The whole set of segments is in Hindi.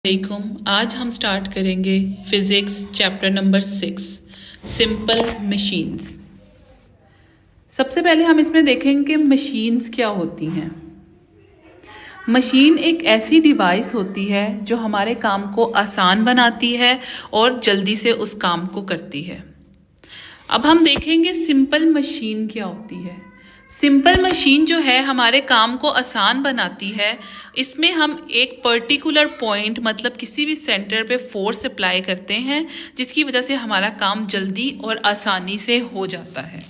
वालेकुम। आज हम स्टार्ट करेंगे physics chapter number 6 simple machines. सबसे पहले हम इसमें देखेंगे कि मशीन्स क्या होती हैं। मशीन एक ऐसी डिवाइस होती है जो हमारे काम को आसान बनाती है और जल्दी से उस काम को करती है। अब हम देखेंगे सिंपल मशीन क्या होती है। सिंपल मशीन जो है हमारे काम को आसान बनाती है। इसमें हम एक पर्टिकुलर पॉइंट मतलब किसी भी सेंटर पे फोर्स अप्लाई करते हैं जिसकी वजह से हमारा काम जल्दी और आसानी से हो जाता है।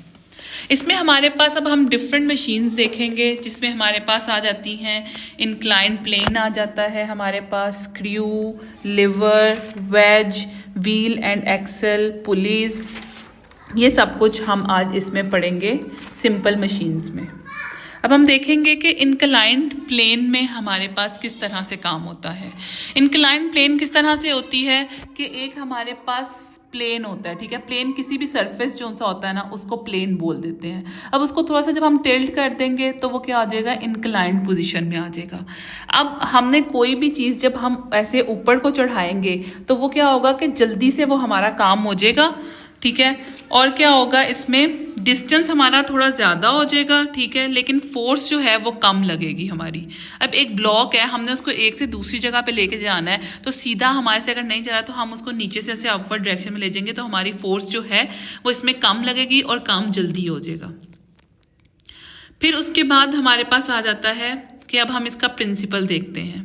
इसमें हमारे पास अब हम डिफरेंट मशीन्स देखेंगे जिसमें हमारे पास आ जाती हैं इंक्लाइन प्लेन आ जाता है, हमारे पास screw, lever, wedge, wheel and axle, pulleys, ये सब कुछ हम आज इसमें पढ़ेंगे सिंपल मशीन्स में। अब हम देखेंगे कि इंक्लाइंड प्लेन में हमारे पास किस तरह से काम होता है। इंक्लाइंड प्लेन किस तरह से होती है कि एक हमारे पास प्लेन होता है, ठीक है। प्लेन किसी भी सरफेस जो सा होता है ना उसको प्लेन बोल देते हैं। अब उसको थोड़ा सा जब हम टिल्ट कर देंगे तो वो क्या आ जाएगा, इंक्लाइंड पोजीशन में आ जाएगा। अब हमने कोई भी चीज़ जब हम ऐसे ऊपर को चढ़ाएंगे तो वो क्या होगा कि जल्दी से वो हमारा काम हो जाएगा, ठीक है। और क्या होगा, इसमें डिस्टेंस हमारा थोड़ा ज़्यादा हो जाएगा, ठीक है, लेकिन फोर्स जो है वो कम लगेगी हमारी। अब एक ब्लॉक है, हमने उसको एक से दूसरी जगह पे लेके जाना है तो सीधा हमारे से अगर नहीं जा रहा तो हम उसको नीचे से ऐसे अपवर्ड डायरेक्शन में ले जाएंगे तो हमारी फोर्स जो है वो इसमें कम लगेगी और काम जल्दी हो जाएगा। फिर उसके बाद हमारे पास आ जाता है कि अब हम इसका प्रिंसिपल देखते हैं।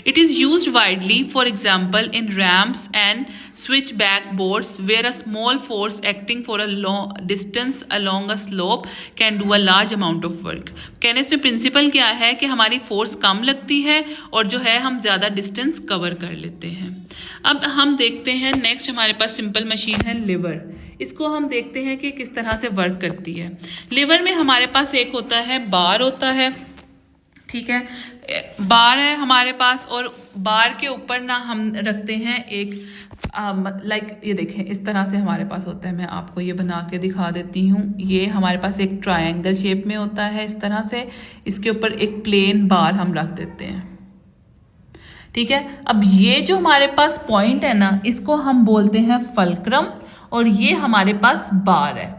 It is used widely for example in ramps and switch back boards where a small force acting for a long distance along a slope can do a large amount of work. कहने से प्रिंसिपल क्या है कि हमारी फोर्स कम लगती है और जो है हम ज़्यादा डिस्टेंस कवर कर लेते हैं। अब हम देखते हैं नेक्स्ट हमारे पास सिंपल मशीन है लिवर। इसको हम देखते हैं कि किस तरह से वर्क करती है। लिवर में हमारे पास एक होता है बार होता है, ठीक है, बार है हमारे पास और बार के ऊपर ना हम रखते हैं एक लाइक ये देखें इस तरह से हमारे पास होता है। मैं आपको ये बना के दिखा देती हूँ। ये हमारे पास एक ट्रायंगल शेप में होता है इस तरह से, इसके ऊपर एक प्लेन बार हम रख देते हैं, ठीक है। अब ये जो हमारे पास पॉइंट है ना इसको हम बोलते हैं फल्क्रम और ये हमारे पास बार है।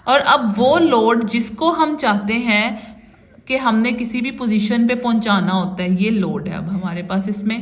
और अब वो लोड जिसको हम चाहते हैं कि हमने किसी भी पोजीशन पे पहुंचाना होता है, ये लोड है अब हमारे पास इसमें,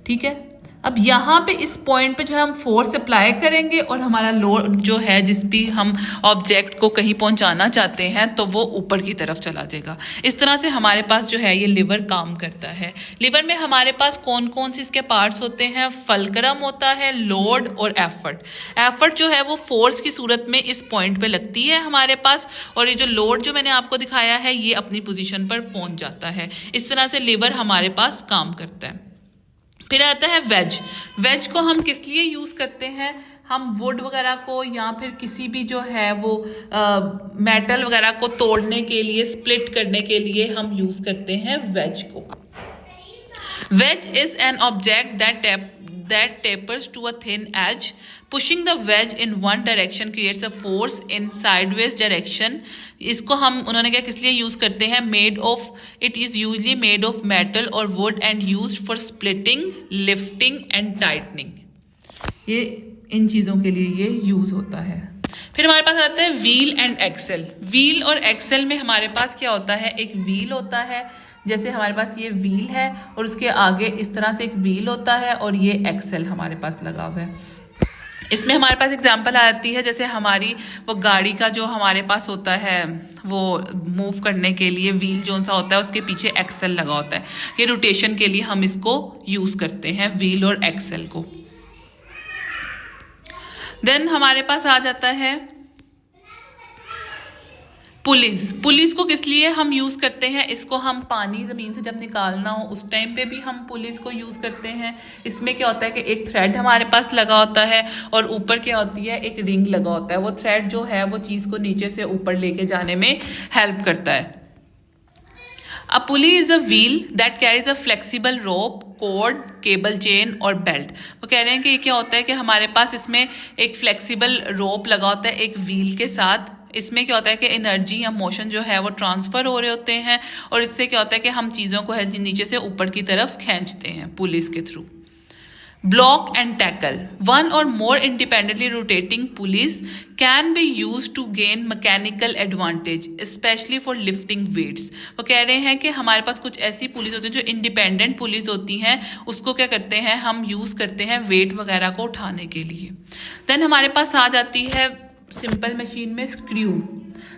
ठीक है। अब यहाँ पे इस पॉइंट पे जो है हम फोर्स अप्लाई करेंगे और हमारा लोड जो है जिस भी हम ऑब्जेक्ट को कहीं पहुंचाना चाहते हैं तो वो ऊपर की तरफ चला जाएगा। इस तरह से हमारे पास जो है ये लिवर काम करता है। लिवर में हमारे पास कौन कौन से इसके पार्ट्स होते हैं, फल्क्रम होता है, लोड और एफर्ट। एफर्ट जो है वो फोर्स की सूरत में इस पॉइंट पे लगती है हमारे पास, और ये जो लोड जो मैंने आपको दिखाया है ये अपनी पोजीशन पर पहुंच जाता है। इस तरह से लिवर हमारे पास काम करता है। फिर आता है वेज। वेज को हम किस लिए यूज करते हैं, हम वुड वगैरह को या फिर किसी भी जो है वो मेटल वगैरह को तोड़ने के लिए, स्प्लिट करने के लिए हम यूज करते हैं वेज को। Wedge is an object that tapers to a thin edge. Pushing the wedge in one direction creates a force in sideways direction. इसको हम उन्होंने क्या किस लिए यूज करते हैं, it is usually made of metal or wood and used for splitting, lifting and tightening. ये इन चीजों के लिए ये यूज होता है। फिर हमारे पास आता है व्हील एंड एक्सेल। व्हील और एक्सेल में हमारे पास क्या होता है, एक व्हील होता है, जैसे हमारे पास ये व्हील है और उसके आगे इस तरह से एक व्हील होता है और ये एक्सेल हमारे पास लगा हुआ है। इसमें हमारे पास एग्जांपल आती है जैसे हमारी वो गाड़ी का जो हमारे पास होता है वो मूव करने के लिए व्हील जो सा होता है उसके पीछे एक्सेल लगा होता है। ये रोटेशन के लिए हम इसको यूज करते हैं व्हील और एक्सेल को। देन हमारे पास आ जाता है पुलिस। पुलिस को किस लिए हम यूज करते हैं, इसको हम पानी जमीन से जब निकालना हो उस टाइम पे भी हम पुलिस को यूज करते हैं। इसमें क्या होता है कि एक थ्रेड हमारे पास लगा होता है और ऊपर क्या होती है, एक रिंग लगा होता है। वो थ्रेड जो है वो चीज को नीचे से ऊपर लेके जाने में हेल्प करता है। A pulley is a wheel that carries a flexible rope, cord, cable chain और बेल्ट। वो कह रहे हैं कि ये क्या होता है कि हमारे पास इसमें एक फ्लेक्सिबल रोप लगा होता है एक व्हील के साथ, इसमें क्या होता है कि एनर्जी या मोशन जो है वो ट्रांसफर हो रहे होते हैं और इससे क्या होता है कि हम चीज़ों को है नीचे से ऊपर की तरफ खींचते हैं पुलिस के through. Block and tackle. One or more independently rotating pulleys can be used to gain mechanical advantage, especially for lifting weights. वो कह रहे हैं कि हमारे पास कुछ ऐसी पुलिस होती हैं जो इंडिपेंडेंट पुलिस होती हैं, उसको क्या करते हैं हम यूज़ करते हैं वेट वगैरह को उठाने के लिए। देन हमारे पास आ जाती है सिंपल मशीन में स्क्रू।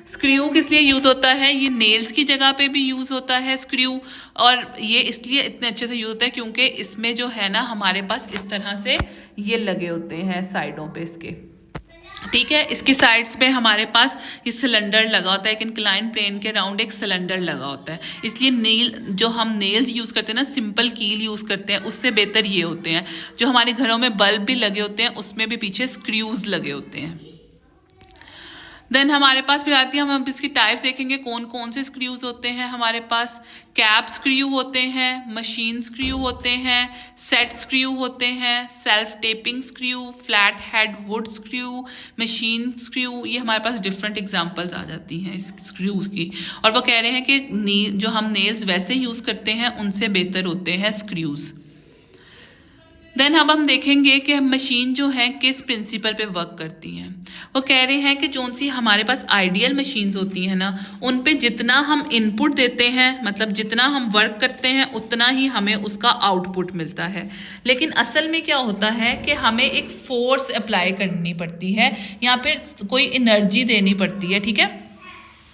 स्क्रू किस लिए यूज होता है? ये नेल्स की जगह पे भी यूज होता है स्क्रू, और ये इसलिए इतने अच्छे से यूज होता है क्योंकि इसमें जो है ना हमारे पास इस तरह से ये लगे होते हैं साइडों पे इसके, ठीक है। इसकी साइड्स पे हमारे पास ये सिलेंडर लगा होता है, एक इंक्लाइन प्लेन के राउंड एक सिलेंडर लगा होता है। इसलिए नेल जो हम नेल्स यूज करते हैं ना, सिंपल कील यूज करते हैं, उससे बेहतर ये होते हैं। जो हमारे घरों में बल्ब भी लगे होते हैं उसमें भी पीछे स्क्रूज लगे होते हैं। देन हमारे पास फिर आती है, हम इसकी टाइप्स देखेंगे कौन कौन से स्क्रूज होते हैं हमारे पास। कैप स्क्रू होते हैं, मशीन स्क्रू होते हैं, सेट स्क्रू होते हैं, self tapping screw, flat head wood screw, machine screw. ये हमारे पास डिफरेंट एग्जांपल्स आ जाती हैं इस स्क्रूज की, और वो कह रहे हैं कि जो हम नेल्स वैसे यूज करते हैं उनसे बेहतर होते हैं स्क्रूज। देन अब हम देखेंगे कि मशीन जो है किस प्रिंसिपल पे वर्क करती हैं। वो कह रहे हैं कि जोन सी हमारे पास आइडियल मशीन्स होती हैं ना, उन पे जितना हम इनपुट देते हैं, मतलब जितना हम वर्क करते हैं उतना ही हमें उसका आउटपुट मिलता है। लेकिन असल में क्या होता है कि हमें एक फोर्स अप्लाई करनी पड़ती है, यहाँ पे कोई एनर्जी देनी पड़ती है, ठीक है।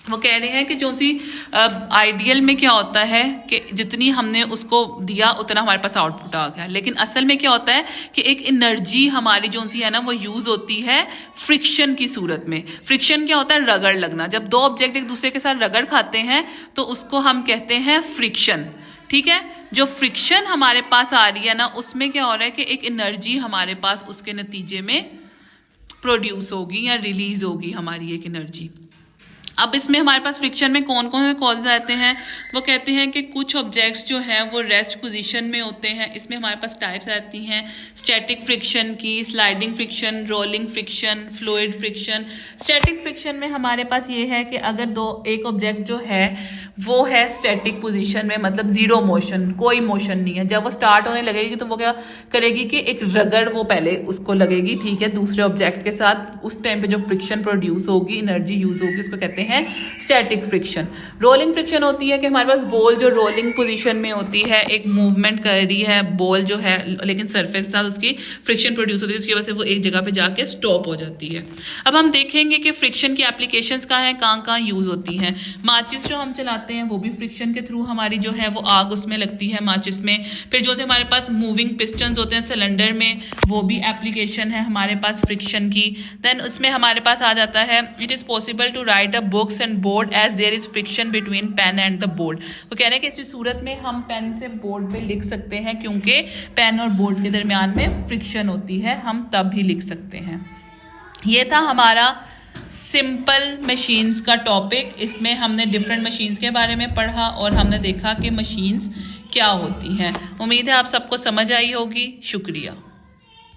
वो कह रहे हैं कि जो सी आइडियल में क्या होता है कि जितनी हमने उसको दिया उतना हमारे पास आउटपुट आ गया, लेकिन असल में क्या होता है कि एक एनर्जी हमारी जो सी है ना वो यूज होती है फ्रिक्शन की सूरत में। फ्रिक्शन क्या होता है? रगड़ लगना। जब दो ऑब्जेक्ट एक दूसरे के साथ रगड़ खाते हैं तो उसको हम कहते हैं फ्रिक्शन, ठीक है। जो फ्रिक्शन हमारे पास आ रही है ना, उसमें क्या हो रहा है कि एक एनर्जी हमारे पास उसके नतीजे में प्रोड्यूस होगी या रिलीज होगी हमारी एक एनर्जी। अब इसमें हमारे पास फ्रिक्शन में कौन कौन से कॉजेज आते हैं? वो कहते हैं कि कुछ ऑब्जेक्ट्स जो हैं वो रेस्ट पोजीशन में होते हैं। इसमें हमारे पास टाइप्स आती हैं स्टैटिक फ्रिक्शन की, sliding friction, rolling friction, fluid friction. Static friction में हमारे पास ये है कि अगर एक ऑब्जेक्ट जो है वो है स्टैटिक पोजीशन में, मतलब जीरो मोशन, कोई मोशन नहीं है, जब वो स्टार्ट होने लगेगी तो वो क्या करेगी कि एक रगड़ वो पहले उसको लगेगी, ठीक है, दूसरे ऑब्जेक्ट के साथ। उस टाइम पे जो फ्रिक्शन प्रोड्यूस होगी, एनर्जी यूज होगी, उसको कहते हैं स्टैटिक फ्रिक्शन। रोलिंग फ्रिक्शन होती है कि हमारे पास बॉल जो रोलिंग पोजीशन में होती है, एक मूवमेंट कर रही है बॉल जो है, लेकिन सरफेस के साथ उसकी फ्रिक्शन प्रोड्यूस होती है, उसकी वजह से वो एक जगह पे जाके स्टॉप हो जाती है। अब हम देखेंगे कि फ्रिक्शन की एप्लीकेशंस कहाँ हैं, कहाँ यूज होती हैं। माचिस जो हम चलाते हैं वो भी फ्रिक्शन के थ्रू हमारी जो है वो आग उसमें लगती है माचिस में। फिर जो हमारे पास मूविंग पिस्टन्स होते हैं सिलेंडर में, वो भी एप्लीकेशन है हमारे पास फ्रिक्शन की। देन उसमें हमारे पास आ जाता है it is possible to write a books and board as there is friction between pen and the board. वो कह रहे हैं कि इसी सूरत में हम पेन से बोर्ड पे लिख सकते हैं, क्योंकि पेन और बोर्ड के दरमियान में फ्रिक्शन होती है, हम तब ही लिख सकते हैं। ये था हमारा सिंपल मशीन्स का टॉपिक। इसमें हमने डिफरेंट मशीन्स के बारे में पढ़ा और हमने देखा कि मशीन्स क्या होती हैं। उम्मीद है आप सबको समझ आई होगी। शुक्रिया।